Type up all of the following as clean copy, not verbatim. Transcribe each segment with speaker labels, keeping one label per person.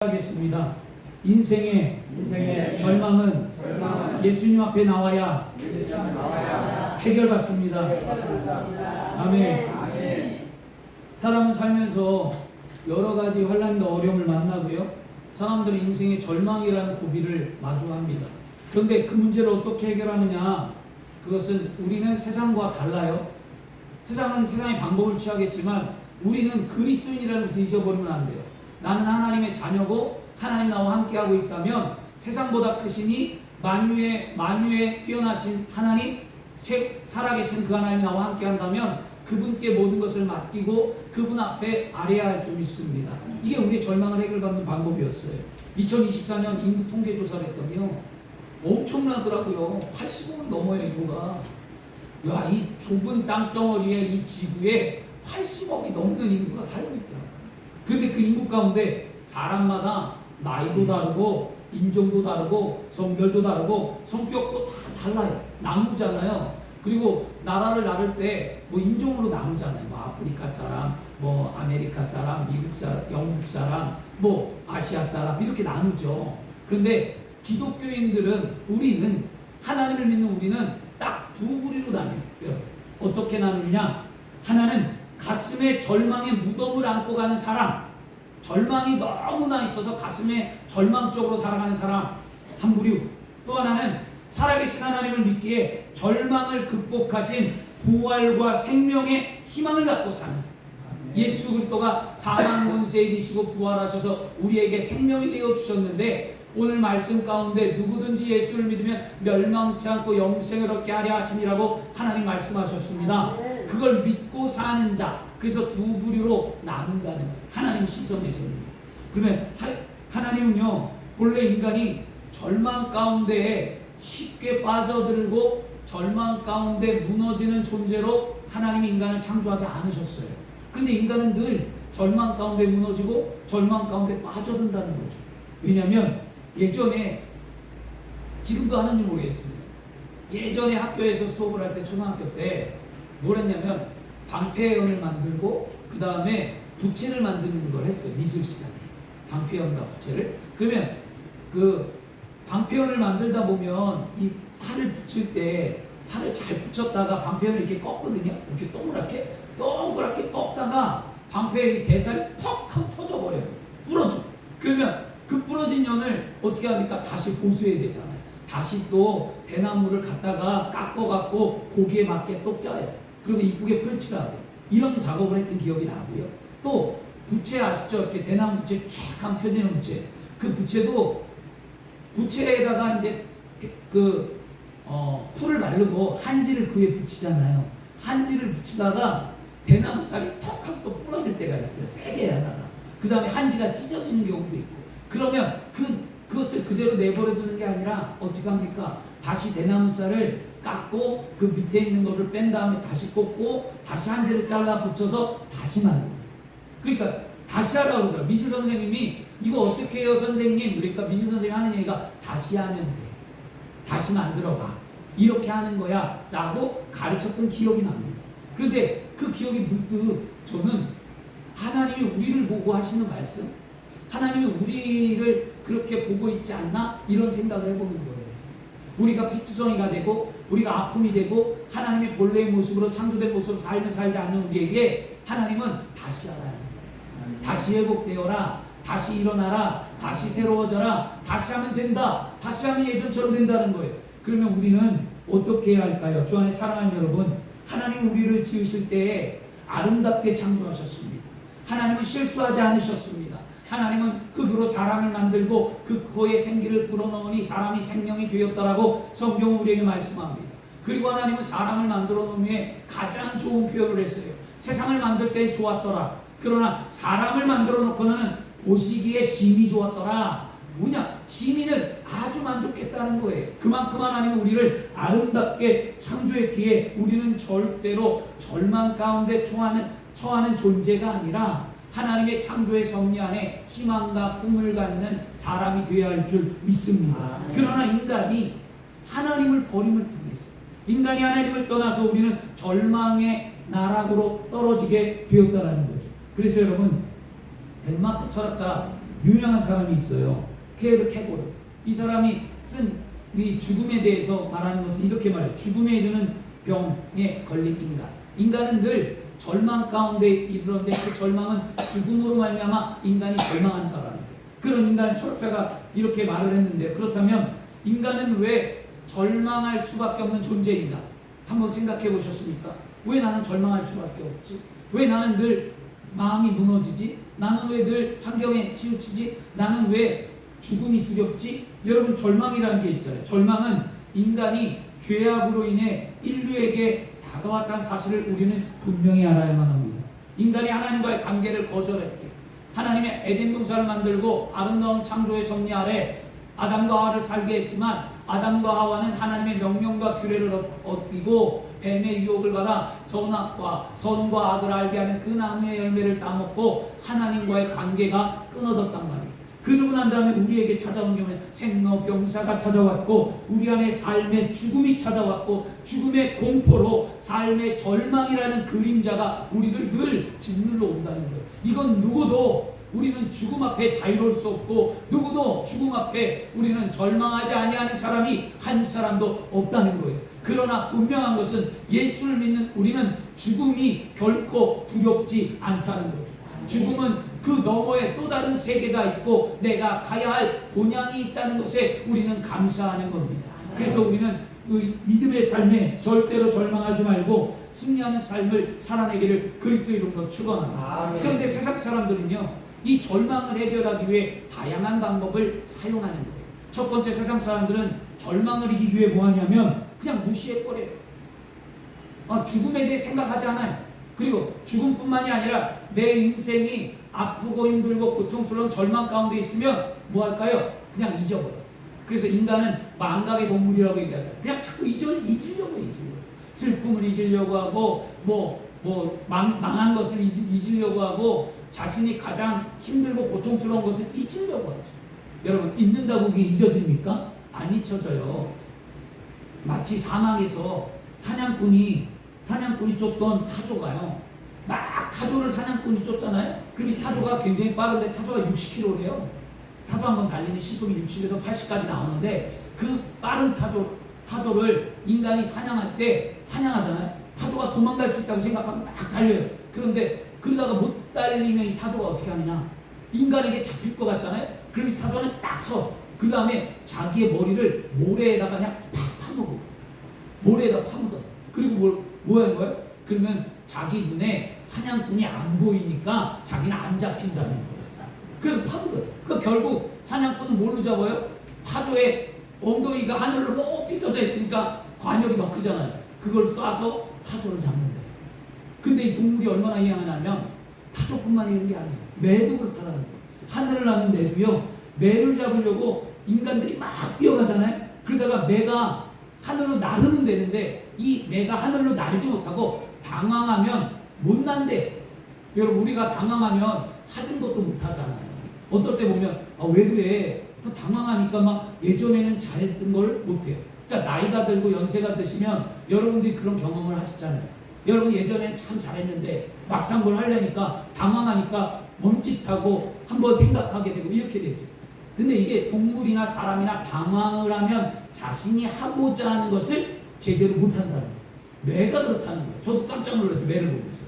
Speaker 1: 하겠습니다. 인생의 절망은 예수님 앞에 나와야 해결받습니다. 아멘. 사람은 살면서 여러 가지 환난과 어려움을 만나고요. 사람들은 인생의 절망이라는 고비를 마주합니다. 그런데 그 문제를 어떻게 해결하느냐? 그것은 우리는 세상과 달라요. 세상은 세상의 방법을 취하겠지만 우리는 그리스도인이라는 것을 잊어버리면 안 돼요. 나는 하나님의 자녀고 하나님 나와 함께하고 있다면 세상보다 크시니 만유에 뛰어나신 하나님, 살아계신 그 하나님 나와 함께한다면 그분께 모든 것을 맡기고 그분 앞에 아뢰야 할 줄 믿습니다. 이게 우리의 절망을 해결받는 방법이었어요. 2024년 인구 통계조사를 했더니요, 엄청나더라고요. 80억이 넘어요, 인구가. 야, 이 좁은 땅덩어리에 이 지구에 80억이 넘는 인구가 살고 있더라고요. 그런데 그 인구 가운데 사람마다 나이도 다르고 인종도 다르고 성별도 다르고 성격도 다 달라요. 나누잖아요. 그리고 나라를 나눌 때 뭐 인종으로 나누잖아요. 뭐 아프리카 사람, 뭐 아메리카 사람, 미국 사람, 영국 사람, 뭐 아시아 사람 이렇게 나누죠. 그런데 기독교인들은 우리는 하나님을 믿는 우리는 딱 두 부류로 나뉘어요. 어떻게 나누느냐? 하나는 가슴에 절망의 무덤을 안고 가는 사람, 절망이 너무나 있어서 가슴에 절망적으로 살아가는 사람 한 부류. 또 하나는 살아계신 하나님을 믿기에 절망을 극복하신 부활과 생명의 희망을 갖고 사는 사람. 예수 그리스도가 사망 권세에 이기시고 부활하셔서 우리에게 생명이 되어 주셨는데 오늘 말씀 가운데 누구든지 예수를 믿으면 멸망치 않고 영생을 얻게 하려 하시니라고 하나님 말씀하셨습니다. 그걸 믿고 사는 자, 그래서 두 부류로 나눈다는 거예요. 하나님 시선에서는요. 그러면 하나님은요, 본래 인간이 절망 가운데에 쉽게 빠져들고 절망 가운데 무너지는 존재로 하나님이 인간을 창조하지 않으셨어요. 그런데 인간은 늘 절망 가운데 무너지고 절망 가운데 빠져든다는 거죠. 왜냐하면 예전에, 지금도 하는지 모르겠습니다. 예전에 학교에서 수업을 할 때, 초등학교 때 뭘 했냐면 방패연을 만들고 그 다음에 부채를 만드는 걸 했어요. 미술 시간에 방패연과 부채를. 그러면 그 방패연을 만들다 보면 이 살을 붙일 때 살을 잘 붙였다가 방패연을 이렇게 꺾거든요. 이렇게 동그랗게 꺾다가 방패의 대살이 퍽 하고 터져버려요. 부러져. 그러면 그 부러진 연을 어떻게 합니까? 다시 보수해야 되잖아요. 다시 또 대나무를 갖다가 깎아갖고 고기에 맞게 또 껴요. 그리고 이쁘게 펼치라고. 이런 작업을 했던 기억이 나고요. 또 부채 아시죠? 이렇게 대나무 부채 쫙 한 펴지는 부채. 그 부채도 부채에다가 이제 풀을 바르고 한지를 그 위에 붙이잖아요. 한지를 붙이다가 대나무 쌀이 턱 하고 또 부러질 때가 있어요. 세게 하다가. 그 다음에 한지가 찢어지는 경우도 있고. 그러면 그것을 그대로 내버려 두는 게 아니라 어떻게 합니까? 다시 대나무 쌀을 깎고 그 밑에 있는 거를 뺀 다음에 다시 꽂고 다시 한지를 잘라 붙여서 다시 만듭니다. 그러니까 다시 하라고 그러더라고요. 미술 선생님이 이거 어떻게 해요 선생님? 그러니까 미술 선생님이 하는 얘기가 다시 하면 돼. 다시 만들어봐. 이렇게 하는 거야 라고 가르쳤던 기억이 납니다. 그런데 그 기억이 문득 저는 하나님이 우리를 보고 하시는 말씀, 하나님이 우리를 그렇게 보고 있지 않나? 이런 생각을 해보는 거예요. 우리가 피투성이가 되고 우리가 아픔이 되고 하나님의 본래의 모습으로 창조된 모습으로 삶을 살지 않는 우리에게 하나님은 다시 하라는 거예요. 다시 회복되어라. 다시 일어나라. 다시 새로워져라. 다시 하면 된다. 다시 하면 예전처럼 된다는 거예요. 그러면 우리는 어떻게 해야 할까요? 주 안에 사랑하는 여러분, 하나님 우리를 지으실 때에 아름답게 창조하셨습니다. 하나님은 실수하지 않으셨습니다. 하나님은 흙으로 사람을 만들고 그 코에 생기를 불어넣으니 사람이 생명이 되었더라고 성경은 우리에게 말씀합니다. 그리고 하나님은 사람을 만들어 놓은 후에 가장 좋은 표현을 했어요. 세상을 만들 때 좋았더라. 그러나 사람을 만들어 놓고는 보시기에 심히 좋았더라. 뭐냐? 심히는 아주 만족했다는 거예요. 그만큼 하나님은 우리를 아름답게 창조했기에 우리는 절대로 절망 가운데 처하는 존재가 아니라 하나님의 창조의 섭리 안에 희망과 꿈을 갖는 사람이 되어야 할 줄 믿습니다. 그러나 인간이 하나님을 버림을 통해서 인간이 하나님을 떠나서 우리는 절망의 나락으로 떨어지게 되었다는 거죠. 그래서 여러분, 덴마크 철학자 유명한 사람이 있어요. 케르 케고르. 이 사람이 쓴 이 죽음에 대해서 말하는 것은 이렇게 말해요. 죽음에 이르는 병에 걸린 인간. 인간은 늘 절망 가운데 이르는데 그 절망은 죽음으로 말미암아 인간이 절망한다라는 거예요. 그런 인간 철학자가 이렇게 말을 했는데, 그렇다면 인간은 왜 절망할 수밖에 없는 존재인가? 한번 생각해 보셨습니까? 왜 나는 절망할 수밖에 없지? 왜 나는 늘 마음이 무너지지? 나는 왜 늘 환경에 치우치지? 나는 왜 죽음이 두렵지? 여러분, 절망이라는 게 있잖아요. 절망은 인간이 죄악으로 인해 인류에게 다가왔다는 사실을 우리는 분명히 알아야만 합니다. 인간이 하나님과의 관계를 거절했기에, 하나님의 에덴 동산을 만들고 아름다운 창조의 섭리 아래 아담과 하와를 살게 했지만, 아담과 하와는 하나님의 명령과 규례를 어기고 뱀의 유혹을 받아 선과 악을 알게 하는 그 나무의 열매를 따먹고 하나님과의 관계가 끊어졌단 말이에요. 그러고 난 다음에 우리에게 찾아온 경우에 생로병사가 찾아왔고, 우리 안에 삶의 죽음이 찾아왔고, 죽음의 공포로 삶의 절망이라는 그림자가 우리를 늘 짓눌러 온다는 거예요. 이건 누구도 우리는 죽음 앞에 자유로울 수 없고, 누구도 죽음 앞에 우리는 절망하지 아니하는 사람이 한 사람도 없다는 거예요. 그러나 분명한 것은 예수를 믿는 우리는 죽음이 결코 두렵지 않다는 거죠. 죽음은 그 너머에 또 다른 세계가 있고 내가 가야 할 본향이 있다는 것에 우리는 감사하는 겁니다. 그래서 우리는 믿음의 삶에 절대로 절망하지 말고 승리하는 삶을 살아내기를 그리스도 이름으로 축원합니다. 그런데 세상 사람들은요, 이 절망을 해결하기 위해 다양한 방법을 사용하는 거예요. 첫 번째, 세상 사람들은 절망을 이기기 위해 뭐 하냐면 그냥 무시해버려요. 죽음에 대해 생각하지 않아요. 그리고 죽음뿐만이 아니라 내 인생이 아프고 힘들고 고통스러운 절망 가운데 있으면 뭐 할까요? 그냥 잊어버려. 그래서 인간은 망각의 동물이라고 얘기하잖아요. 그냥 자꾸 잊으려고 해요. 슬픔을 잊으려고 하고 망한 것을 잊으려고 하고, 자신이 가장 힘들고 고통스러운 것을 잊으려고 하죠. 여러분, 잊는다고 그게 잊어집니까? 안 잊혀져요. 마치 사막에서 사냥꾼이 쫓던 타조가요, 막 타조를 사냥꾼이 쫓잖아요. 그럼 이 타조가 굉장히 빠른데, 타조가 60km래요. 타조 한번 달리는 시속이 60에서 80까지 나오는데, 그 빠른 타조를 인간이 사냥할 때 사냥하잖아요. 타조가 도망갈 수 있다고 생각하면 막 달려요. 그런데 그러다가 못 달리면 이 타조가 어떻게 하느냐? 인간에게 잡힐 것 같잖아요. 그럼 이 타조는 딱 서. 그 다음에 자기의 머리를 모래에다가 그냥 팍 파묻고, 모래에다 파묻어. 그리고 뭐 하는 거예요? 그러면 자기 눈에 사냥꾼이 안 보이니까 자기는 안 잡힌다는 거예요. 그래서 파묻어요. 그 결국 사냥꾼은 뭘로 잡아요? 타조의 엉덩이가 하늘로 높이 솟아 있으니까 관역이 더 크잖아요. 그걸 쏴서 타조를 잡는데, 근데 이 동물이 얼마나 이양하냐면 타조뿐만 이런 게 아니에요. 매도 그렇다는 거예요. 하늘을 나는 매도요, 매를 잡으려고 인간들이 막 뛰어가잖아요. 그러다가 매가 하늘로 나르면 되는데 이 매가 하늘로 날지 못하고 당황하면 못 난대. 여러분, 우리가 당황하면 하던 것도 못 하잖아요. 어떨 때 보면 왜 그래? 당황하니까 막 예전에는 잘했던 걸 못해요. 그러니까 나이가 들고 연세가 드시면 여러분들이 그런 경험을 하시잖아요. 여러분, 예전엔 참 잘했는데 막상 뭘 하려니까 당황하니까 멈칫하고 한번 생각하게 되고 이렇게 되죠. 근데 이게 동물이나 사람이나 당황을 하면 자신이 하고자 하는 것을 제대로 못한다는 거예요. 매가 그렇다는 거예요. 저도 깜짝 놀랐어요. 매를 보면서.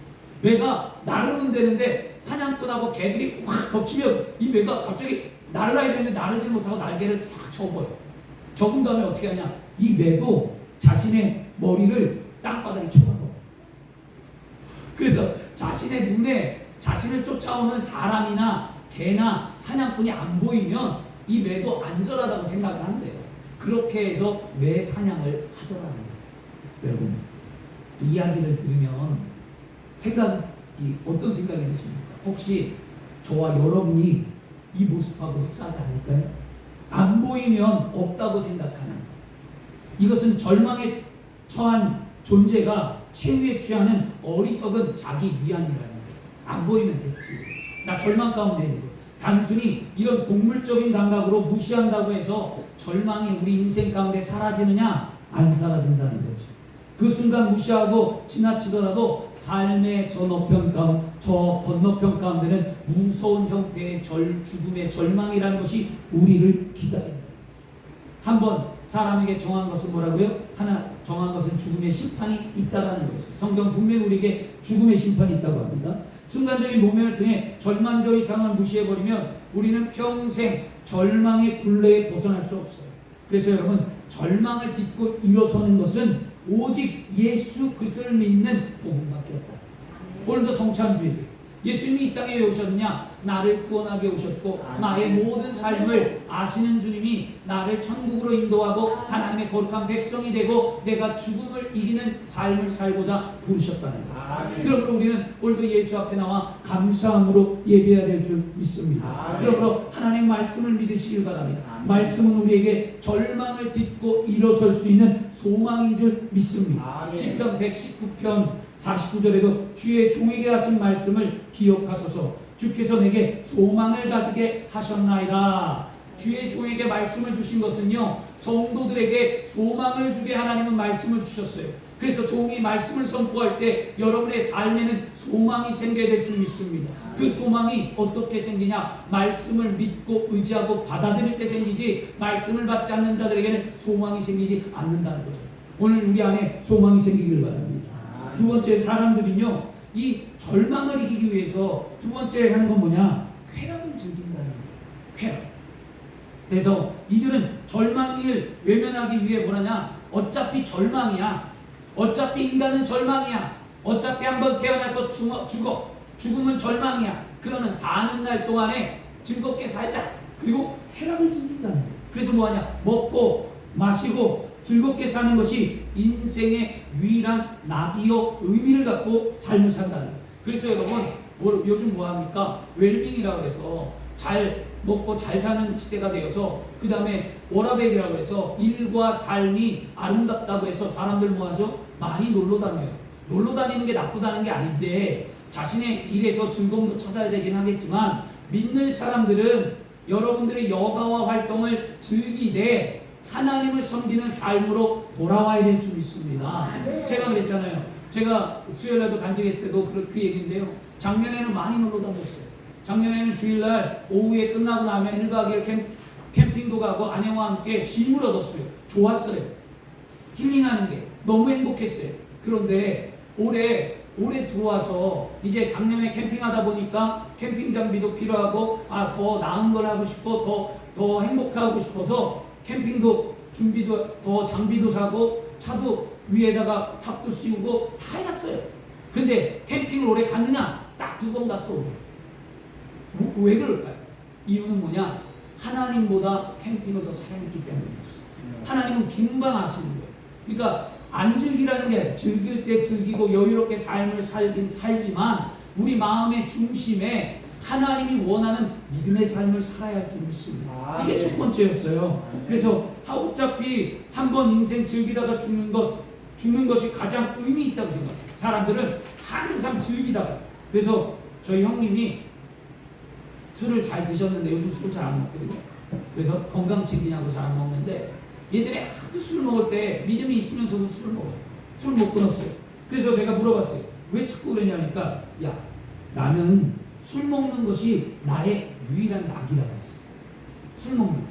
Speaker 1: 매가 나르면 되는데 사냥꾼하고 개들이 확 덮치면 이 매가 갑자기 날라야 되는데 나르지 못하고 날개를 싹 접어요. 접은 다음에 어떻게 하냐? 이 매도 자신의 머리를 땅바닥에 쳐박아요. 그래서 자신의 눈에 자신을 쫓아오는 사람이나 개나 사냥꾼이 안 보이면 이 매도 안전하다고 생각을 한대요. 그렇게 해서 매 사냥을 하더라는 거예요. 여러분, 이야기를 들으면 어떤 생각이 드십니까? 혹시 저와 여러분이 이 모습하고 흡사하지 않을까요? 안 보이면 없다고 생각하는 것. 이것은 절망에 처한 존재가 최후에 취하는 어리석은 자기 위안이라는 거예요. 안 보이면 됐지. 나 절망 가운데 있는 거. 단순히 이런 동물적인 감각으로 무시한다고 해서 절망이 우리 인생 가운데 사라지느냐? 안 사라진다는 거죠. 그 순간 무시하고 지나치더라도 삶의 저 건너편 가운데는 무서운 형태의 죽음의 절망이라는 것이 우리를 기다린다. 한번 사람에게 정한 것은 뭐라고요? 하나 정한 것은 죽음의 심판이 있다라는 거였어요. 성경 분명히 우리에게 죽음의 심판이 있다고 합니다. 순간적인 모면을 통해 절망적 이상을 무시해버리면 우리는 평생 절망의 굴레에 벗어날 수 없어요. 그래서 여러분, 절망을 딛고 일어서는 것은 오직 예수 그리스도를 믿는 복음밖에 없다. 오늘도 성찬주일, 예수님이 이 땅에 왜 오셨느냐? 나를 구원하게 오셨고 나의 모든 삶을 아시는 주님이 나를 천국으로 인도하고 하나님의 거룩한 백성이 되고 내가 죽음을 이기는 삶을 살고자 부르셨다는 거예요. 그러므로 우리는 오늘도 예수 앞에 나와 감사함으로 예배해야 될 줄 믿습니다. 그러므로 하나님의 말씀을 믿으시길 바랍니다. 말씀은 우리에게 절망을 딛고 일어설 수 있는 소망인 줄 믿습니다. 시편 119편 49절에도 주의 종에게 하신 말씀을 기억하소서. 주께서 내게 소망을 가지게 하셨나이다. 주의 종에게 말씀을 주신 것은요, 성도들에게 소망을 주게 하나님은 말씀을 주셨어요. 그래서 종이 말씀을 선포할 때 여러분의 삶에는 소망이 생겨야 될 줄 믿습니다. 그 소망이 어떻게 생기냐? 말씀을 믿고 의지하고 받아들일 때 생기지, 말씀을 받지 않는 자들에게는 소망이 생기지 않는다는 거죠. 오늘 우리 안에 소망이 생기길 바랍니다. 두 번째, 사람들은요, 이 절망을 이기기 위해서 두 번째 하는 건 뭐냐? 쾌락을 즐긴다는 거예요. 쾌락. 그래서 이들은 절망을 외면하기 위해 뭐냐냐? 어차피 절망이야. 어차피 인간은 절망이야. 어차피 한번 태어나서 죽어. 죽음은 절망이야. 그러면 사는 날 동안에 즐겁게 살자. 그리고 쾌락을 즐긴다는 거예요. 그래서 뭐하냐? 먹고 마시고 즐겁게 사는 것이 인생의 유일한 낙이요 의미를 갖고 삶을 산다는 거예요. 그래서 여러분, 요즘 뭐합니까? 웰빙이라고 해서 잘 먹고 잘 사는 시대가 되어서, 그 다음에 워라벨이라고 해서 일과 삶이 아름답다고 해서 사람들 뭐하죠? 많이 놀러 다녀요. 놀러 다니는 게 나쁘다는 게 아닌데 자신의 일에서 즐거움도 찾아야 되긴 하겠지만, 믿는 사람들은 여러분들의 여가와 활동을 즐기되 하나님을 섬기는 삶으로 돌아와야 될 줄 믿습니다. 제가 그랬잖아요. 제가 수요일날도 간증했을 때도 그 얘기인데요. 작년에는 많이 놀러 다녔어요. 작년에는 주일날 오후에 끝나고 나면 1박 2일 캠핑도 가고 아내와 함께 쉼을 얻었어요. 좋았어요. 힐링하는 게 너무 행복했어요. 그런데 올해 들어와서 이제 작년에 캠핑하다 보니까 캠핑 장비도 필요하고 더 나은 걸 하고 싶어, 더 행복하고 싶어서 캠핑도 준비도 더 장비도 사고 차도 위에다가 탑도 씌우고 다 해놨어요. 근데 캠핑을 올해 갔느냐? 딱 2번 갔어. 올해. 왜 그럴까요? 이유는 뭐냐? 하나님보다 캠핑을 더 사랑했기 때문이었어요. 하나님은 금방 아시는 거예요. 그러니까 안 즐기라는 게, 즐길 때 즐기고 여유롭게 삶을 살긴 살지만 우리 마음의 중심에 하나님이 원하는 믿음의 삶을 살아야 할 줄 믿습니다. 이게 첫 번째였어요. 그래서 어차피 한번 인생 즐기다가 죽는 것이 가장 의미 있다고 생각해요. 사람들은 항상 즐기다가. 그래서 저희 형님이 술을 잘 드셨는데 요즘 술을 잘 안 먹거든요. 그래서 건강 챙기냐고 잘 안 먹는데, 예전에 하도 술 먹을 때 믿음이 있으면서도 술을 먹어요. 술 못 끊었어요. 그래서 제가 물어봤어요. 왜 자꾸 그러냐니까, 야, 나는 술 먹는 것이 나의 유일한 낙이라고 했어요. 술 먹는 거.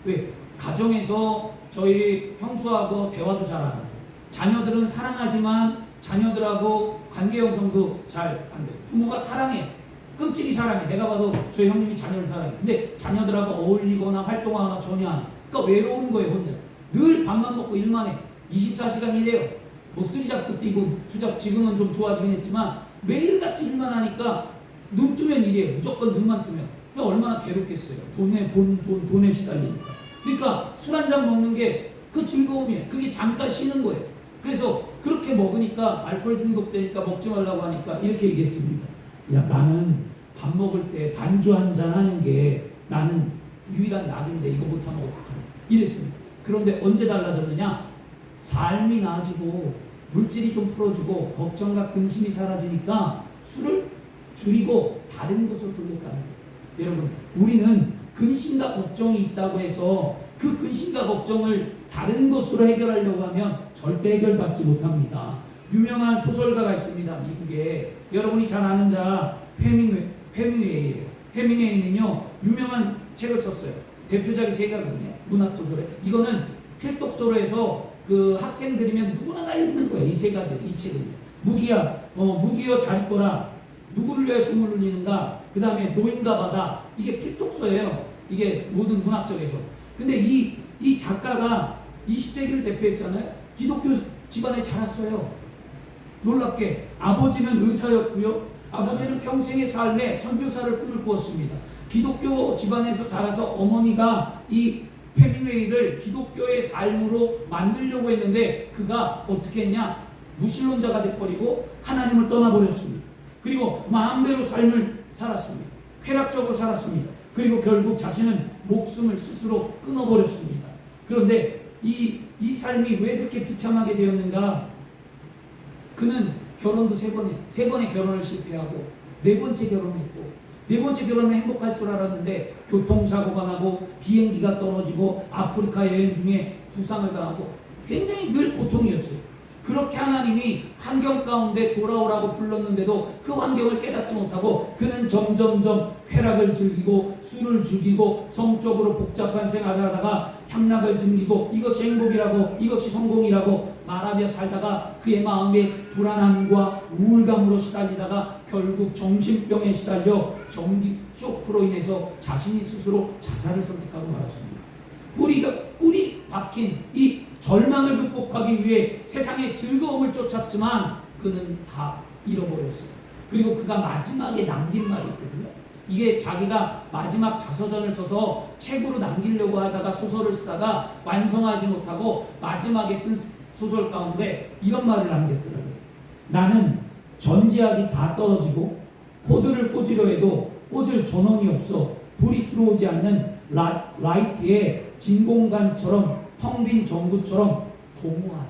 Speaker 1: 왜? 가정에서 저희 형수하고 대화도 잘 안 하고, 자녀들은 사랑하지만 자녀들하고 관계 형성도 잘 안 돼요. 부모가 사랑해. 끔찍이 사랑해. 내가 봐도 저희 형님이 자녀를 사랑해. 근데 자녀들하고 어울리거나 활동하거나 전혀 안 해. 그러니까 외로운 거예요, 혼자. 늘 밥만 먹고 일만 해. 24시간 일해요. 뭐 쓰리잡도 뛰고 투잡, 지금은 좀 좋아지긴 했지만 매일같이 일만 하니까 눈 뜨면 일이에요. 무조건 눈만 뜨면. 얼마나 괴롭겠어요. 돈에 시달리니까. 그러니까 술 한잔 먹는 게 그 즐거움이에요. 그게 잠깐 쉬는 거예요. 그래서 그렇게 먹으니까 알코올 중독되니까 먹지 말라고 하니까 이렇게 얘기했습니다. 야, 나는 밥 먹을 때 반주 한잔 하는 게 나는 유일한 낙인데 이거 못하면 어떡하냐. 이랬습니다. 그런데 언제 달라졌느냐? 삶이 나아지고 물질이 좀 풀어지고 걱정과 근심이 사라지니까 술을 줄이고 다른 것으로 돌렸다는 거예요. 여러분, 우리는 근심과 걱정이 있다고 해서 그 근심과 걱정을 다른 것으로 해결하려고 하면 절대 해결받지 못합니다. 유명한 소설가가 있습니다. 미국에. 여러분이 잘 아는 자 해밍웨이예요. 해밍웨이는요 유명한 책을 썼어요. 대표작이 세 가지거든요. 문학소설에. 이거는 필독서로해서 그 학생들이면 누구나 다 읽는 거예요. 이 세 가지, 이 책은요. 무기여 잘 있거라. 누구를 위하여 종을 울리는가. 그 다음에 노인과 바다. 이게 필독서예요. 이게 모든 문학적에서. 근데 이 작가가 20세기를 대표했잖아요. 기독교 집안에 자랐어요. 놀랍게 아버지는 의사였고요. 아버지는 평생의 삶에 선교사를 꿈을 꾸었습니다. 기독교 집안에서 자라서 어머니가 이 해밍웨이를 기독교의 삶으로 만들려고 했는데 그가 어떻게 했냐? 무신론자가 돼버리고 하나님을 떠나버렸습니다. 그리고 마음대로 삶을 살았습니다. 쾌락적으로 살았습니다. 그리고 결국 자신은 목숨을 스스로 끊어버렸습니다. 그런데 이 삶이 왜 그렇게 비참하게 되었는가? 그는 결혼도 세 번의 결혼을 실패하고 네 번째 결혼했고 네 번째 결혼은 행복할 줄 알았는데 교통사고가 나고 비행기가 떨어지고 아프리카 여행 중에 부상을 당하고 굉장히 늘 고통이었어요. 그렇게 하나님이 환경 가운데 돌아오라고 불렀는데도 그 환경을 깨닫지 못하고 그는 점점점 쾌락을 즐기고 술을 즐기고 성적으로 복잡한 생활을 하다가 향락을 즐기고 이것이 행복이라고 이것이 성공이라고 말하며 살다가 그의 마음에 불안함과 우울감으로 시달리다가 결국 정신병에 시달려 정기 쇼크로 인해서 자신이 스스로 자살을 선택하고 말았습니다. 뿌리 박힌 이 절망을 극복하기 위해 세상의 즐거움을 쫓았지만 그는 다 잃어버렸어요. 그리고 그가 마지막에 남긴 말이 있거든요. 이게 자기가 마지막 자서전을 써서 책으로 남기려고 하다가 소설을 쓰다가 완성하지 못하고 마지막에 쓴 소설 가운데 이런 말을 남겼더라고요. 나는 전지학이 다 떨어지고 코드를 꽂으려 해도 꽂을 전원이 없어 불이 들어오지 않는 라이트의 진공관처럼 텅 빈 전구처럼 공허하다.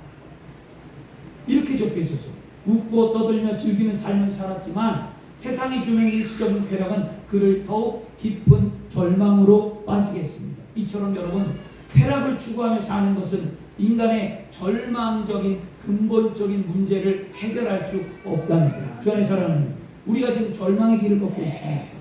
Speaker 1: 이렇게 적혀 있었어요. 웃고 떠들며 즐기는 삶을 살았지만 세상이 주는 일시적인 쾌락은 그를 더욱 깊은 절망으로 빠지게 했습니다. 이처럼 여러분 쾌락을 추구하며 사는 것은 인간의 절망적인 근본적인 문제를 해결할 수 없다는 거예요. 주 안의 사랑은 우리가 지금 절망의 길을 걷고 있습니다.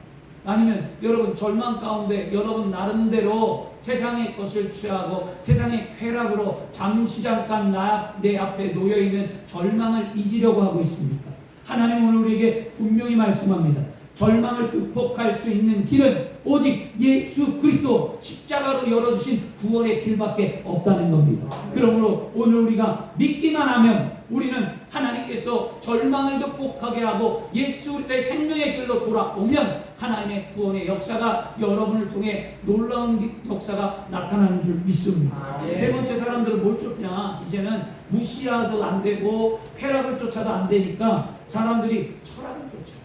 Speaker 1: 아니면 여러분 절망 가운데 여러분 나름대로 세상의 것을 취하고 세상의 쾌락으로 잠시 잠깐 내 앞에 놓여있는 절망을 잊으려고 하고 있습니까? 하나님 오늘 우리에게 분명히 말씀합니다. 절망을 극복할 수 있는 길은 오직 예수 그리스도 십자가로 열어주신 구원의 길밖에 없다는 겁니다. 그러므로 오늘 우리가 믿기만 하면 우리는 하나님께서 절망을 극복하게 하고 예수 그리스도의 생명의 길로 돌아오면 하나님의 구원의 역사가 여러분을 통해 놀라운 역사가 나타나는 줄 믿습니다. 세 번째 사람들은 뭘 쫓냐? 이제는 무시해도 안 되고 쾌락을 쫓아도 안 되니까 사람들이 철학을 쫓아요.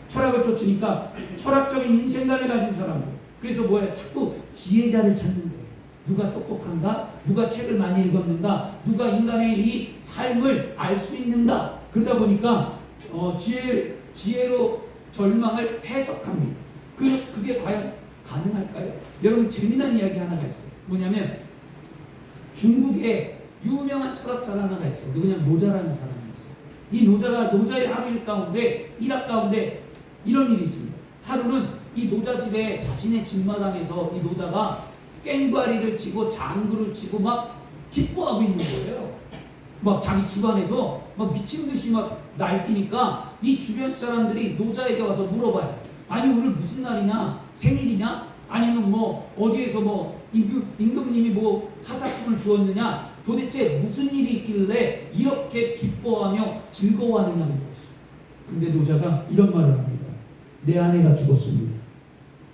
Speaker 1: 철학을 쫓으니까 철학적인 인생관을 가진 사람들. 그래서 뭐예요? 자꾸 지혜자를 찾는 거예요. 누가 똑똑한가? 누가 책을 많이 읽었는가? 누가 인간의 이 삶을 알 수 있는가? 그러다 보니까 지혜로 절망을 해석합니다. 그게 과연 가능할까요? 여러분 재미난 이야기 하나가 있어요. 뭐냐면 중국에 유명한 철학자가 하나가 있어요. 누구냐? 노자라는 사람이 있어요. 이 노자의 하루 일학 가운데 이런 일이 있습니다. 하루는 이 노자 집에 자신의 집마당에서 이 노자가 깽과리를 치고 장구를 치고 막 기뻐하고 있는 거예요. 막 자기 집안에서 막 미친 듯이 막 날뛰니까 이 주변 사람들이 노자에게 와서 물어봐요. 아니 오늘 무슨 날이냐? 생일이냐? 아니면 뭐 어디에서 뭐 임금님이 뭐 하사품을 주었느냐? 도대체 무슨 일이 있길래 이렇게 기뻐하며 즐거워하느냐고 물었어요. 근데 노자가 이런 말을 합니다. 내 아내가 죽었습니다.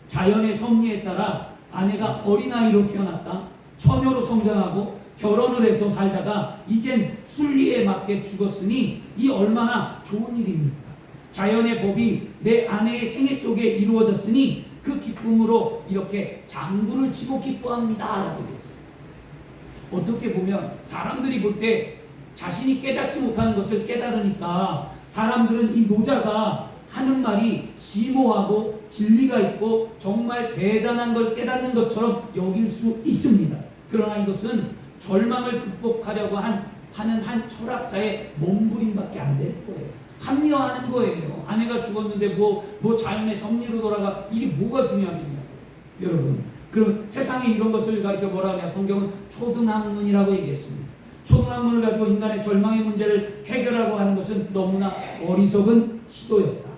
Speaker 1: 자연의 섭리에 따라 아내가 어린아이로 태어났다. 처녀로 성장하고 결혼을 해서 살다가 이젠 순리에 맞게 죽었으니 이 얼마나 좋은 일입니까? 자연의 법이 내 아내의 생애 속에 이루어졌으니 그 기쁨으로 이렇게 장구를 치고 기뻐합니다. 라고 얘기했어요. 어떻게 보면 사람들이 볼 때 자신이 깨닫지 못하는 것을 깨달으니까 사람들은 이 노자가 하는 말이 심오하고 진리가 있고 정말 대단한 걸 깨닫는 것처럼 여길 수 있습니다. 그러나 이것은 절망을 극복하려고 하는 한 철학자의 몸부림밖에 안 되는 거예요. 합리화하는 거예요. 아내가 죽었는데 뭐 자연의 섭리로 돌아가, 이게 뭐가 중요하겠냐고요. 여러분, 그럼 세상에 이런 것을 가르쳐 뭐라 하냐? 성경은 초등학문이라고 얘기했습니다. 초등학문을 가지고 인간의 절망의 문제를 해결하고 하는 것은 너무나 어리석은 시도였다.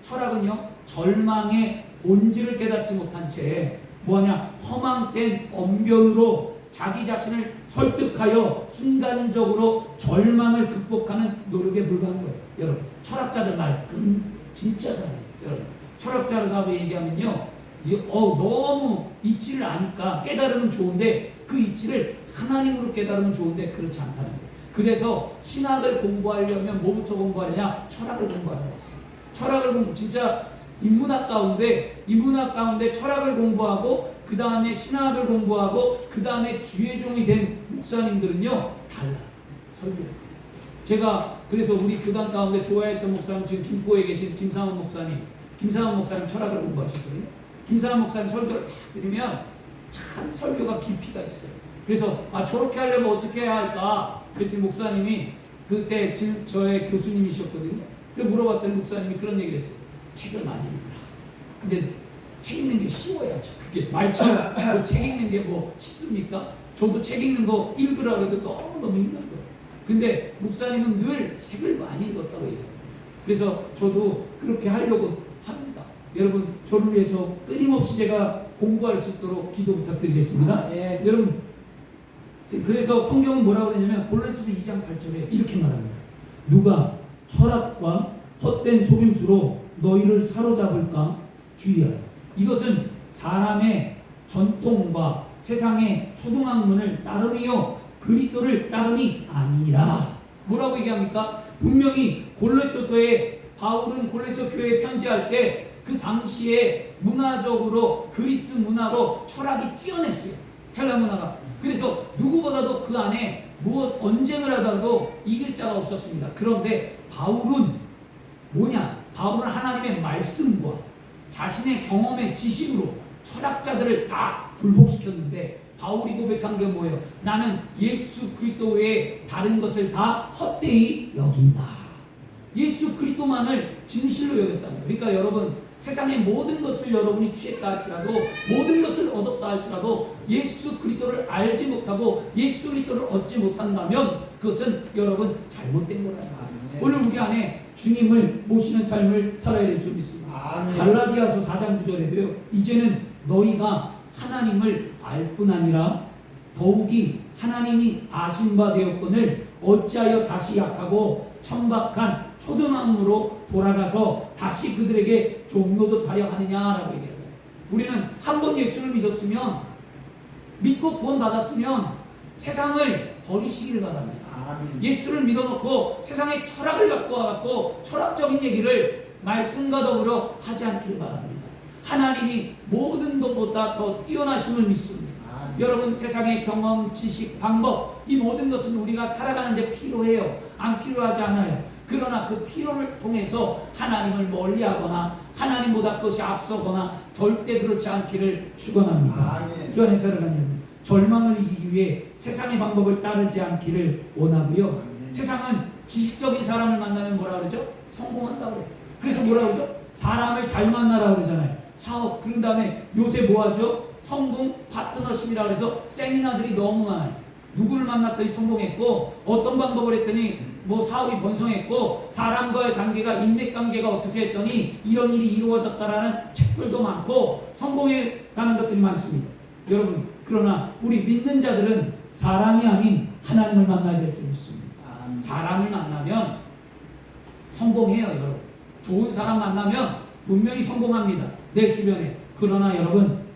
Speaker 1: 철학은요, 절망의 본질을 깨닫지 못한 채 뭐하냐? 허망된 언변으로 자기 자신을 설득하여 순간적으로 절망을 극복하는 노력에 불과한 거예요. 여러분, 철학자들 말 진짜 잘해요. 여러분, 철학자라고 얘기하면요, 너무 이치를 아니까 깨달으면 좋은데, 그 이치를 하나님으로 깨달으면 좋은데 그렇지 않다는 거예요. 그래서 신학을 공부하려면 뭐부터 공부하느냐? 철학을 공부하라고 했어요. 철학을 진짜 인문학 가운데 철학을 공부하고 그 다음에 신학을 공부하고 그 다음에 주의종이 된 목사님들은요 달라요. 설교. 제가 그래서 우리 교단 가운데 좋아했던 목사님, 지금 김포에 계신 김상원 목사님 철학을 공부하셨거든요. 김상원 목사님 설교를 딱 들으면 참 설교가 깊이가 있어요. 그래서 저렇게 하려면 어떻게 해야 할까? 그랬더니 목사님이 그때 저의 교수님이셨거든요. 그래서 물어봤더니 목사님이 그런 얘기를 했어요. 책을 많이 읽으라. 근데 책 읽는 게 쉬워야죠. 그게 말처럼 책 읽는 게 뭐 쉽습니까? 저도 책 읽는 거 읽으라고 해도 너무너무 힘든 거예요. 근데 목사님은 늘 책을 많이 읽었다고 얘기해요. 그래서 저도 그렇게 하려고 합니다. 여러분, 저를 위해서 끊임없이 제가 공부할 수 있도록 기도 부탁드리겠습니다. 예. 여러분, 그래서 성경은 뭐라고 그러냐면 골로새서 2장 8절에 이렇게 말합니다. 누가 철학과 헛된 속임수로 너희를 사로잡을까 주의하라. 이것은 사람의 전통과 세상의 초등학문을 따름이요 그리스도를 따름이 아니니라. 뭐라고 얘기합니까? 분명히 골로새서에 바울은 골로새 교회에 편지할 때 그 당시에 문화적으로 그리스 문화로 철학이 뛰어냈어요. 헬라 문화가. 그래서 누구보다도 그 안에 언쟁을 하다가도 이길 자가 없었습니다. 그런데 바울은 뭐냐? 바울은 하나님의 말씀과 자신의 경험의 지식으로 철학자들을 다 굴복시켰는데, 바울이 고백한 게 뭐예요? 나는 예수 그리스도 외에 다른 것을 다 헛되이 여긴다. 예수 그리스도만을 진실로 여겼다는 거예요. 그러니까 여러분, 세상의 모든 것을 여러분이 취했다 할지라도, 모든 것을 얻었다 할지라도 예수 그리스도를 알지 못하고 예수 그리스도를 얻지 못한다면 그것은 여러분 잘못된 거라는 거예요. 오늘 우리 안에 주님을 모시는 삶을 살아야 될 줄 믿습니다. 갈라디아서 4장 9절에도요. 이제는 너희가 하나님을 알 뿐 아니라 더욱이 하나님이 아신 바 되었거늘 어찌하여 다시 약하고 천박한 초등학문으로 돌아가서 다시 그들에게 종노릇 하려 하느냐라고 얘기해요. 우리는 한 번 예수를 믿고 구원 받았으면 세상을 버리시기를 바랍니다. 예수를 믿어놓고 세상의 철학을 갖고 와갖고 철학적인 얘기를 말씀과 더불어 하지 않기를 바랍니다. 하나님이 모든 것보다 더 뛰어나심을 믿습니다. 여러분, 세상의 경험, 지식, 방법, 이 모든 것은 우리가 살아가는데 필요해요. 안 필요하지 않아요. 그러나 그 필요를 통해서 하나님을 멀리하거나 하나님보다 그것이 앞서거나 절대 그렇지 않기를 축원합니다. 주 안에 살아가는 여러분, 절망을 이기기 위해 세상의 방법을 따르지 않기를 원하고요. 세상은 지식적인 사람을 만나면 뭐라 그러죠? 성공한다고 그래요. 그래서 뭐라 그러죠? 사람을 잘 만나라 그러잖아요. 사업, 그런 다음에 요새 뭐하죠? 성공 파트너십이라고 해서 세미나들이 너무 많아요. 누구를 만났더니 성공했고, 어떤 방법을 했더니 뭐 사업이 번성했고, 사람과의 관계가 인맥관계가 어떻게 했더니 이런 일이 이루어졌다라는 책들도 많고 성공해 가는 것들이 많습니다. 여러분, 그러나 우리 믿는 자들은 사람이 아닌 하나님을 만나야 될 줄 믿습니다. 사람을 만나면 성공해요. 여러분, 좋은 사람 만나면 분명히 성공합니다. 내 주변에. 그러나 여러분,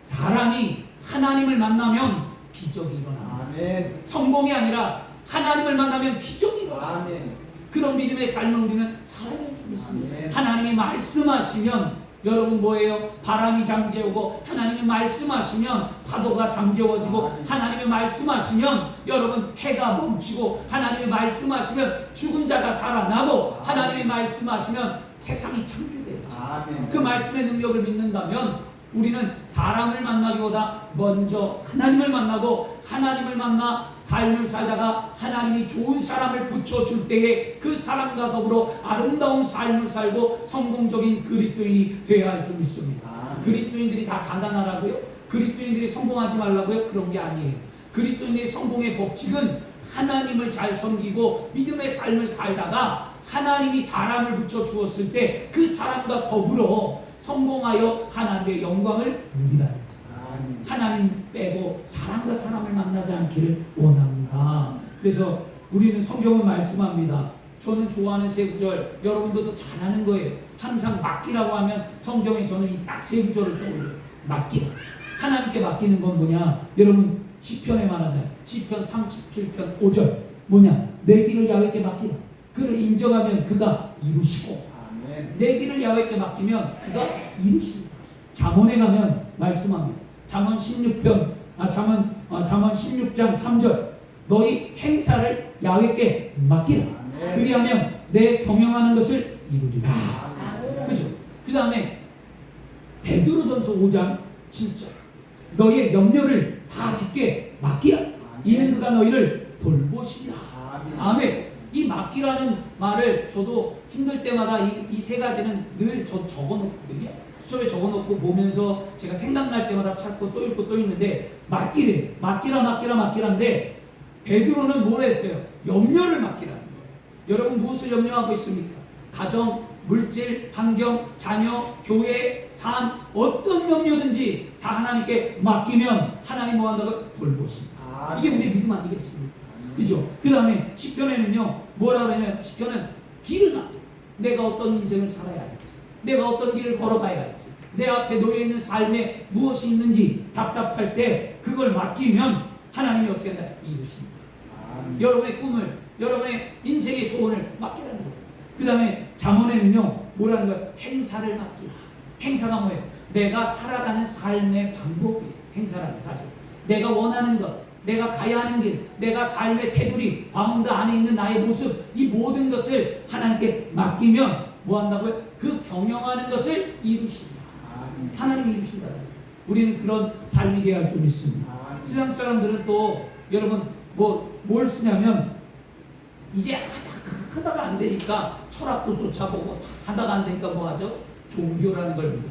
Speaker 1: 사람이 하나님을 만나면 기적이 일어납니다. 아멘. 성공이 아니라 하나님을 만나면 기적이 일어납니다. 아멘. 그런 믿음의 삶을 우리는 살아야 될 줄 믿습니다. 아멘. 하나님이 말씀하시면 여러분 뭐예요? 바람이 잠재우고 하나님이 말씀하시면 파도가 잠재워지고 하나님이 말씀하시면 여러분 해가 멈추고 하나님이 말씀하시면 죽은 자가 살아나고 하나님이 말씀하시면 세상이 창조돼요. 그 말씀의 능력을 믿는다면 우리는 사람을 만나기보다 먼저 하나님을 만나고 하나님을 만나 삶을 살다가 하나님이 좋은 사람을 붙여줄 때에 그 사람과 더불어 아름다운 삶을 살고 성공적인 그리스도인이 되어야 할 줄 믿습니다. 그리스도인들이 다 가난하라고요? 그리스도인들이 성공하지 말라고요? 그런 게 아니에요. 그리스도인의 성공의 법칙은 하나님을 잘 섬기고 믿음의 삶을 살다가 하나님이 사람을 붙여주었을 때 그 사람과 더불어 성공하여 하나님의 영광을 누리라는 거예요. 하나님 빼고 사람과 사람을 만나지 않기를 원합니다. 그래서 우리는 성경은 말씀합니다. 저는 좋아하는 세 구절, 여러분들도 잘 아는 거예요. 항상 맡기라고 하면 성경에 저는 이 딱 세 구절을 떠올려요. 맡기라. 하나님께 맡기는 건 뭐냐? 여러분 시편에 말하잖아요. 시편 37편 5절 뭐냐? 내 길을 야훼께 맡기라. 그를 인정하면 그가 이루시고 내 길을 야훼께 맡기면 그가 이루십니다. 잠언에 가면 말씀합니다. 잠언 16장 3절 너희 행사를 야훼께 맡기라. 그리하면 내 경영하는 것을 이루리라. 그죠? 그 다음에 베드로전서 5장 7절 너희의 염려를 다 주께 맡기라. 이는 그가 너희를 돌보시리라. 아멘. 이 맡기라는 말을 저도 힘들 때마다 이 세 가지는 늘 적어놓거든요. 수첩에 적어놓고 보면서 제가 생각날 때마다 찾고 또 읽고 또 읽는데 맡기래. 맡기라인데 베드로는 뭘 했어요? 염려를 맡기라는 거예요. 여러분 무엇을 염려하고 있습니까? 가정, 물질, 환경, 자녀, 교회, 삶 어떤 염려든지 다 하나님께 맡기면 하나님 뭐 한다고 돌보십니다. 이게 우리의 믿음 아니겠습니까? 그죠? 그 다음에 시편에는요 뭐라 그러냐면 시편은 길을 맡겨. 내가 어떤 인생을 살아야 할지, 내가 어떤 길을 걸어가야 할지, 내 앞에 놓여있는 삶에 무엇이 있는지 답답할 때 그걸 맡기면 하나님이 어떻게 한다? 이루십니다. 여러분의 꿈을, 여러분의 인생의 소원을 맡기라는 거예요. 그 다음에 잠언에는요 뭐라는 거예요? 행사를 맡기라. 행사가 뭐예요? 내가 살아가는 삶의 방법이에요. 행사라는 사실 내가 원하는 것, 내가 가야 하는 길, 내가 삶의 테두리, 바운드 안에 있는 나의 모습, 이 모든 것을 하나님께 맡기면 뭐 한다고요? 그 경영하는 것을 이루십니다. 하나님이 이루신다. 우리는 그런 삶이 되어야 할 줄 믿습니다. 세상 사람들은 또 여러분 뭘 쓰냐면 이제 하다가 안 되니까 철학도 쫓아보고 하다가 안 되니까 뭐 하죠? 종교라는 걸 믿어요.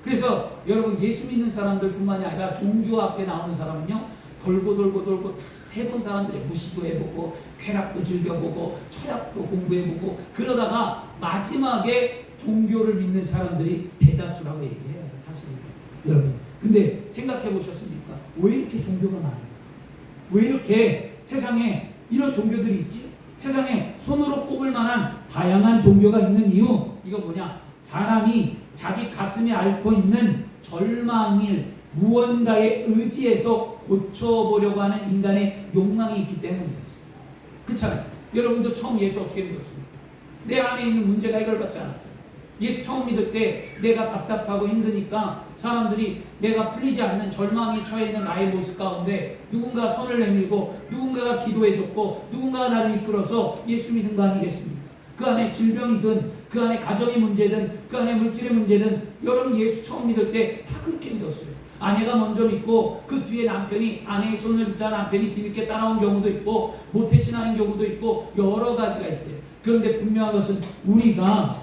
Speaker 1: 그래서 여러분 예수 믿는 사람들뿐만이 아니라 종교 앞에 나오는 사람은요 돌고 해본 사람들이 무시도 해보고 쾌락도 즐겨보고 철학도 공부해보고 그러다가 마지막에 종교를 믿는 사람들이 대다수라고 얘기해요. 사실은 여러분 근데 생각해 보셨습니까? 왜 이렇게 종교가 많을까? 왜 이렇게 세상에 이런 종교들이 있지? 세상에 손으로 꼽을 만한 다양한 종교가 있는 이유 이거 뭐냐? 사람이 자기 가슴에 앓고 있는 절망일 무언가에 의지해서 고쳐보려고 하는 인간의 욕망이 있기 때문이었어요. 그렇잖아요. 여러분도 처음 예수 어떻게 믿었습니까? 내 안에 있는 문제가 해결받지 않았잖아요. 예수 처음 믿을 때 내가 답답하고 힘드니까 사람들이 내가 풀리지 않는 절망에 처해 있는 나의 모습 가운데 누군가 손을 내밀고 누군가가 기도해줬고 누군가가 나를 이끌어서 예수 믿은 거 아니겠습니까? 그 안에 질병이든 그 안에 가정의 문제든 그 안에 물질의 문제든 여러분 예수 처음 믿을 때 다 그렇게 믿었어요. 아내가 먼저 믿고 그 뒤에 남편이 아내의 손을 붙자 남편이 뒤늦게 따라온 경우도 있고 모태신앙인 경우도 있고 여러 가지가 있어요. 그런데 분명한 것은 우리가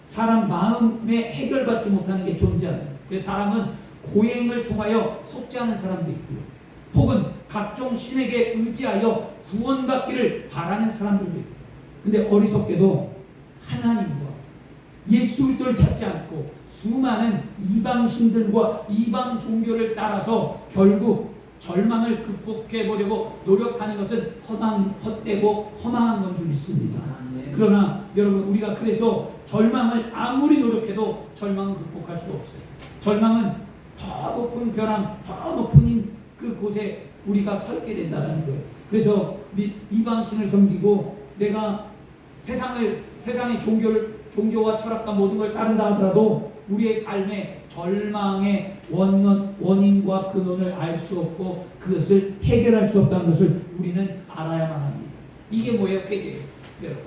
Speaker 1: 사람 마음에 해결받지 못하는 게 존재한다. 그래서 사람은 고행을 통하여 속지 않은 사람도 있고요. 혹은 각종 신에게 의지하여 구원받기를 바라는 사람들도 있고. 근데 어리석게도 하나님과 예수 그리스도를 찾지 않고 수많은 이방신들과 이방 종교를 따라서 결국 절망을 극복해 보려고 노력하는 것은 헛되고 허망한 건 줄 믿습니다. 그러나 여러분 우리가 그래서 절망을 아무리 노력해도 절망은 극복할 수 없어요. 절망은 더 높은 벼랑 더 높은 그곳에 우리가 서 있게 된다는 거예요. 그래서 이방신을 섬기고 내가 세상의 종교와 철학과 모든 걸 따른다 하더라도 우리의 삶의 절망의 원인과 근원을 알 수 없고 그것을 해결할 수 없다는 것을 우리는 알아야만 합니다. 이게 뭐예요? 회개예요. 여러분,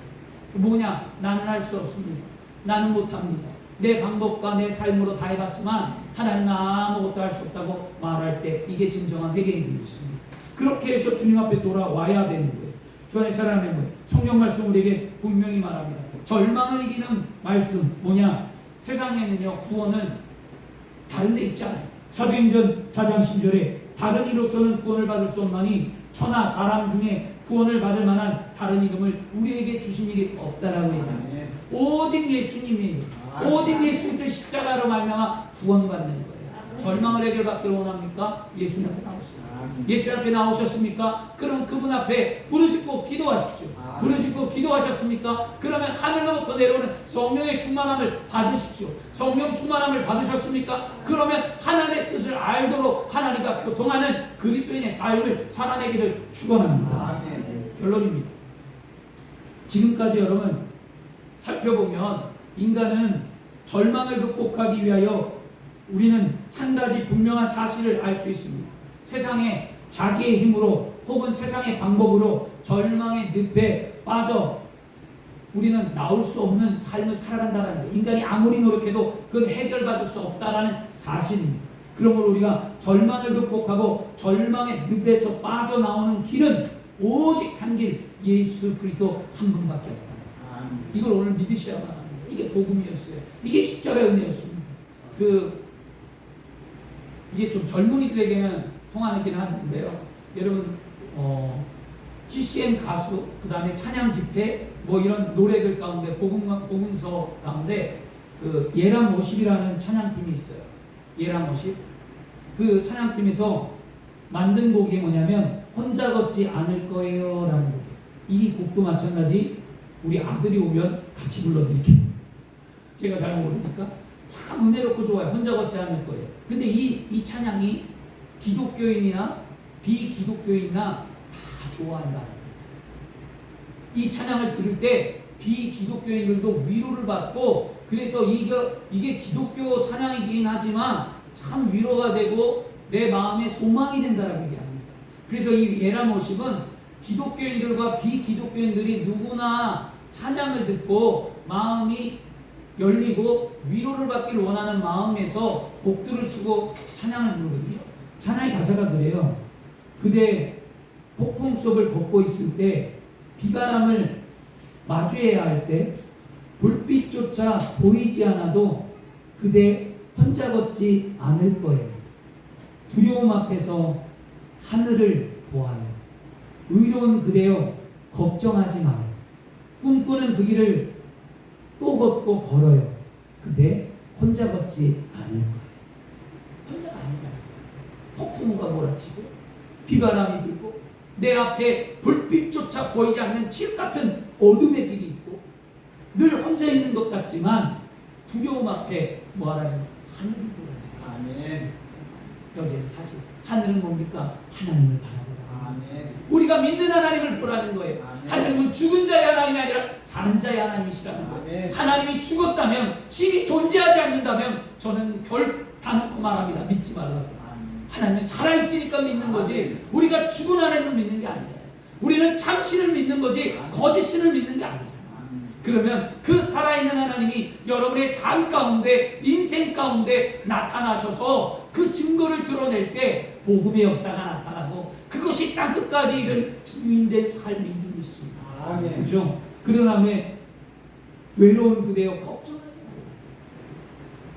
Speaker 1: 뭐냐? 나는 할 수 없습니다. 나는 못합니다. 내 방법과 내 삶으로 다 해봤지만 하나님은 아무것도 할 수 없다고 말할 때 이게 진정한 회개인 줄 믿습니다. 그렇게 해서 주님 앞에 돌아와야 되는 거예요. 주 안에 살아가는 거예요. 성경 말씀 우리에게 분명히 말합니다. 절망을 이기는 말씀 뭐냐? 세상에는요, 구원은 다른 데 있지 않아요. 사도행전 4장 10절에 다른 이로서는 구원을 받을 수 없나니 천하 사람 중에 구원을 받을 만한 다른 이름을 우리에게 주신 일이 없다라고 얘기합니다. 오직 예수님이에요. 오직 예수 그리스도 십자가로 말미암아 구원받는 거예요. 절망을 해결받기를 원합니까? 예수님 앞에 나오십시오. 예수 앞에 나오셨습니까? 그럼 그분 앞에 부르짖고 기도하십시오. 부르짖고 기도하셨습니까? 그러면 하늘로부터 내려오는 성령의 충만함을 받으십시오. 성령 충만함을 받으셨습니까? 그러면 하나님의 뜻을 알도록 하나님과 교통하는 그리스도인의 삶을 살아내기를 축원합니다. 결론입니다. 지금까지 여러분 살펴보면 인간은 절망을 극복하기 위하여 우리는 한 가지 분명한 사실을 알 수 있습니다. 세상에 자기의 힘으로 혹은 세상의 방법으로 절망의 늪에 빠져 우리는 나올 수 없는 삶을 살아간다는 거예요. 인간이 아무리 노력해도 그건 해결받을 수 없다는 사실입니다. 그러므로 우리가 절망을 극복하고 절망의 늪에서 빠져나오는 길은 오직 한 길, 예수 그리스도 한 분밖에 없다. 이걸 오늘 믿으셔야만 합니다. 이게 복음이었어요. 이게 십자가의 은혜였습니다. 이게 좀 젊은이들에게는 통하긴 하는데요. 여러분, CCM 가수, 그 다음에 찬양 집회, 뭐 이런 노래들 가운데, 복음서 가운데, 예람 워십이라는 찬양팀이 있어요. 예람 워십. 그 찬양팀에서 만든 곡이 뭐냐면, 혼자 걷지 않을 거예요. 라는 곡이에요. 이 곡도 마찬가지, 우리 아들이 오면 같이 불러드릴게요. 제가 잘 모르니까. 참 은혜롭고 좋아요. 혼자 걷지 않을 거예요. 근데 이 찬양이 기독교인이나 비기독교인이나 다 좋아한다. 이 찬양을 들을 때 비기독교인들도 위로를 받고 그래서 이게 기독교 찬양이긴 하지만 참 위로가 되고 내 마음에 소망이 된다라고 얘기합니다. 그래서 이 예람 워십은 기독교인들과 비기독교인들이 누구나 찬양을 듣고 마음이 열리고 위로를 받기를 원하는 마음에서 곡들을 쓰고 찬양을 부르거든요. 찬양의 가사가 그래요. 그대 폭풍 속을 걷고 있을 때 비바람을 마주해야 할 때 불빛조차 보이지 않아도 그대 혼자 걷지 않을 거예요. 두려움 앞에서 하늘을 보아요. 의로운 그대여 걱정하지 마요. 꿈꾸는 그 길을 또 걷고 걸어요. 그대 혼자 걷지 않을 거예요. 혼자가 아니잖아요. 폭풍우가 몰아치고 비바람이 불고 내 앞에 불빛조차 보이지 않는 칠 같은 어둠의 길이 있고 늘 혼자 있는 것 같지만 두려움 앞에 뭐하라요? 하늘을 보라요.
Speaker 2: 아멘.
Speaker 1: 여기는 사실 하늘은 뭡니까? 하나님을 바라보라.
Speaker 2: 아멘.
Speaker 1: 우리가 믿는 하나님을 보라는 거예요.
Speaker 2: 아멘.
Speaker 1: 하나님은 죽은 자의 하나님이 아니라 사는 자의 하나님이시라는 거예요.
Speaker 2: 아멘.
Speaker 1: 하나님이 죽었다면, 신이 존재하지 않는다면 저는 다 놓고 말합니다. 믿지 말라고.
Speaker 2: 아멘.
Speaker 1: 하나님이 살아있으니까 믿는 거지
Speaker 2: 아멘.
Speaker 1: 우리가 죽은 하나님을 믿는 게 아니잖아요. 우리는 참신을 믿는 거지
Speaker 2: 아멘.
Speaker 1: 거짓신을 믿는 게 아니잖아요.
Speaker 2: 아멘.
Speaker 1: 그러면 그 살아있는 하나님이 여러분의 삶 가운데, 인생 가운데 나타나셔서 그 증거를 드러낼 때 복음의 역사가 나타나고 그것이 땅끝까지 이른 증인된 삶인 줄 믿습니다.
Speaker 2: 아멘.
Speaker 1: 그렇죠? 그러나매 외로운 그대여 걱정하지 말라.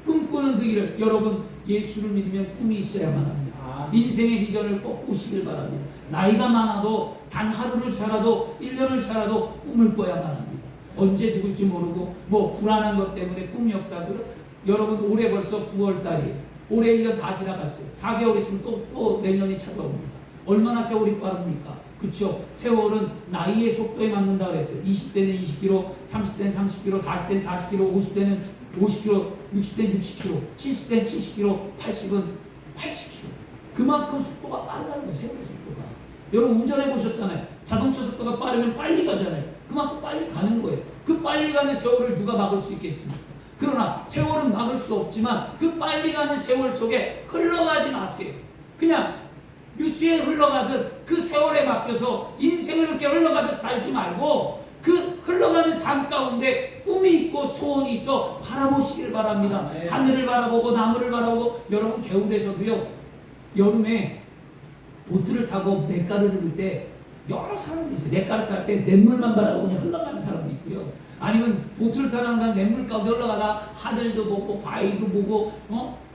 Speaker 1: 꿈꾸는 그 길을, 여러분 예수를 믿으면 꿈이 있어야만 합니다.
Speaker 2: 아멘.
Speaker 1: 인생의 비전을 꼭 꾸시길 바랍니다. 나이가 많아도 단 하루를 살아도 1년을 살아도 꿈을 꿔야만 합니다. 언제 죽을지 모르고 뭐 불안한 것 때문에 꿈이 없다고요? 여러분 올해 벌써 9월달이에요. 올해 1년 다 지나갔어요. 4개월 있으면 또 내년이 찾아옵니다. 얼마나 세월이 빠릅니까? 그쵸? 세월은 나이의 속도에 맞는다 그랬어요. 20대는 20km, 30대는 30km, 40대는 40km, 50대는 50km, 60대는 60km, 70대는 70km, 80은 80km. 그만큼 속도가 빠르다는 거예요. 세월의 속도가. 여러분 운전해 보셨잖아요. 자동차 속도가 빠르면 빨리 가잖아요. 그만큼 빨리 가는 거예요. 그 빨리 가는 세월을 누가 막을 수 있겠습니까? 그러나 세월은 막을 수 없지만 그 빨리 가는 세월 속에 흘러가지 마세요. 그냥 유수에 흘러가듯 그 세월에 맡겨서 인생을 그렇게 흘러가듯 살지 말고 그 흘러가는 삶 가운데 꿈이 있고 소원이 있어 바라보시길 바랍니다.
Speaker 2: 네.
Speaker 1: 하늘을 바라보고 나무를 바라보고. 여러분 개울에서도요, 여름에 보트를 타고 냇가를 흐를 때 여러 사람들이 있어요. 냇가를 탈 때 냇물만 바라보고 그냥 흘러가는 사람도 있고요. 아니면 보트를 타는 냇물 가운데 흘러가다 하늘도 보고 바위도 보고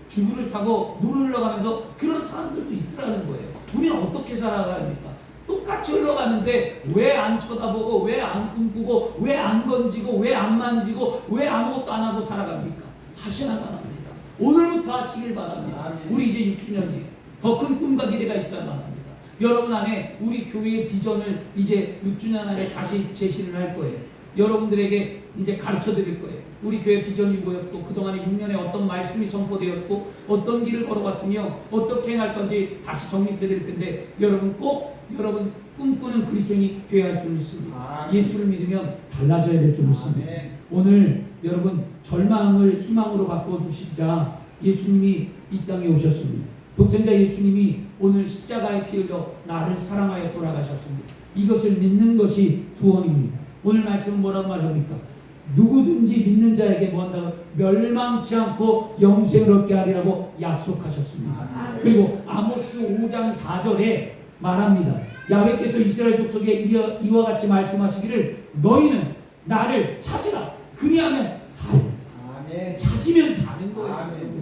Speaker 1: 주구를 타고 물을 흘러가면서 그런 사람들도 있더라는 거예요. 우리는 어떻게 살아가야 합니까? 똑같이 흘러가는데 왜 안 쳐다보고 왜 안 꿈꾸고 왜 안 건지고 왜 안 만지고 왜 아무것도 안 하고 살아갑니까? 하셔야만 합니다. 오늘부터 하시길 바랍니다.
Speaker 2: 아멘.
Speaker 1: 우리 이제 6주년이에요. 더 큰 꿈과 기대가 있어야만 합니다. 여러분 안에 우리 교회의 비전을 이제 6주년 안에 다시 제시를 할 거예요. 여러분들에게 이제 가르쳐 드릴 거예요. 우리 교회 비전이 뭐였고 그동안에 6년에 어떤 말씀이 선포되었고 어떤 길을 걸어왔으며 어떻게 행할 건지 다시 정립해 드릴 텐데 여러분 꼭 여러분 꿈꾸는 그리스도인이 되어야 할 줄 믿습니다. 예수를 믿으면 달라져야 될 줄 믿습니다. 오늘 여러분 절망을 희망으로 바꿔주시자 예수님이 이 땅에 오셨습니다. 독생자 예수님이 오늘 십자가에 피 흘려 나를 사랑하여 돌아가셨습니다. 이것을 믿는 것이 구원입니다. 오늘 말씀은 뭐라고 말합니까? 누구든지 믿는 자에게 뭐 한다고? 멸망치 않고 영생을 얻게 하리라고 약속하셨습니다. 그리고 아모스 5장 4절에 말합니다. 야훼께서 이스라엘 족속에 이와 같이 말씀하시기를 너희는 나를 찾으라. 그리하면 살리라. 찾으면 사는 거예요.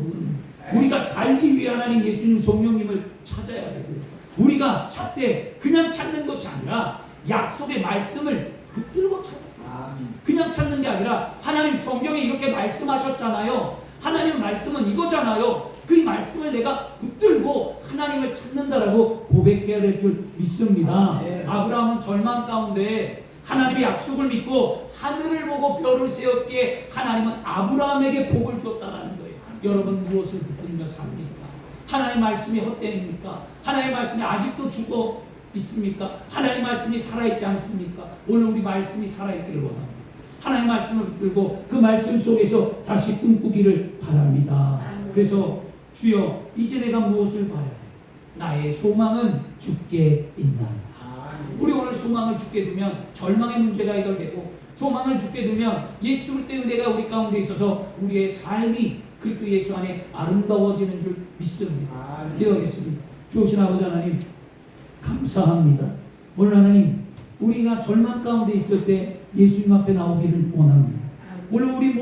Speaker 1: 우리가 살기 위해 하나님 예수님 성령님을 찾아야 되고요. 우리가 찾되 그냥 찾는 것이 아니라 약속의 말씀을 붙들고 찾았어요. 그냥 찾는 게 아니라 하나님 성경에 이렇게 말씀하셨잖아요. 하나님 말씀은 이거잖아요. 그 말씀을 내가 붙들고 하나님을 찾는다라고 고백해야 될 줄 믿습니다. 아브라함은 절망 가운데 하나님의 약속을 믿고 하늘을 보고 별을 세웠기에 하나님은 아브라함에게 복을 주었다라는 거예요. 여러분 무엇을 붙들며 삽니까? 하나님의 말씀이 헛되입니까? 하나님의 말씀이 아직도 죽어 있습니까? 하나님의 말씀이 살아있지 않습니까? 오늘 우리 말씀이 살아있기를 원합니다. 하나님의 말씀을 붙들고 그 말씀 속에서 다시 꿈꾸기를 바랍니다. 그래서 주여 이제 내가 무엇을 바라요? 나의 소망은 주께 있나이다. 우리 오늘 소망을 주께 두면 절망의 문제가 해결되고 소망을 주께 두면 예수 그리스도의 은혜가 우리 가운데 있어서 우리의 삶이 그리스도 예수 안에 아름다워지는 줄 믿습니다. 기도하겠습니다. 주오신 아버지 하나님 감사합니다. 오늘 하나님 우리가 절망 가운데 있을 때 예수님 앞에 나오기를 원합니다. 오늘 우리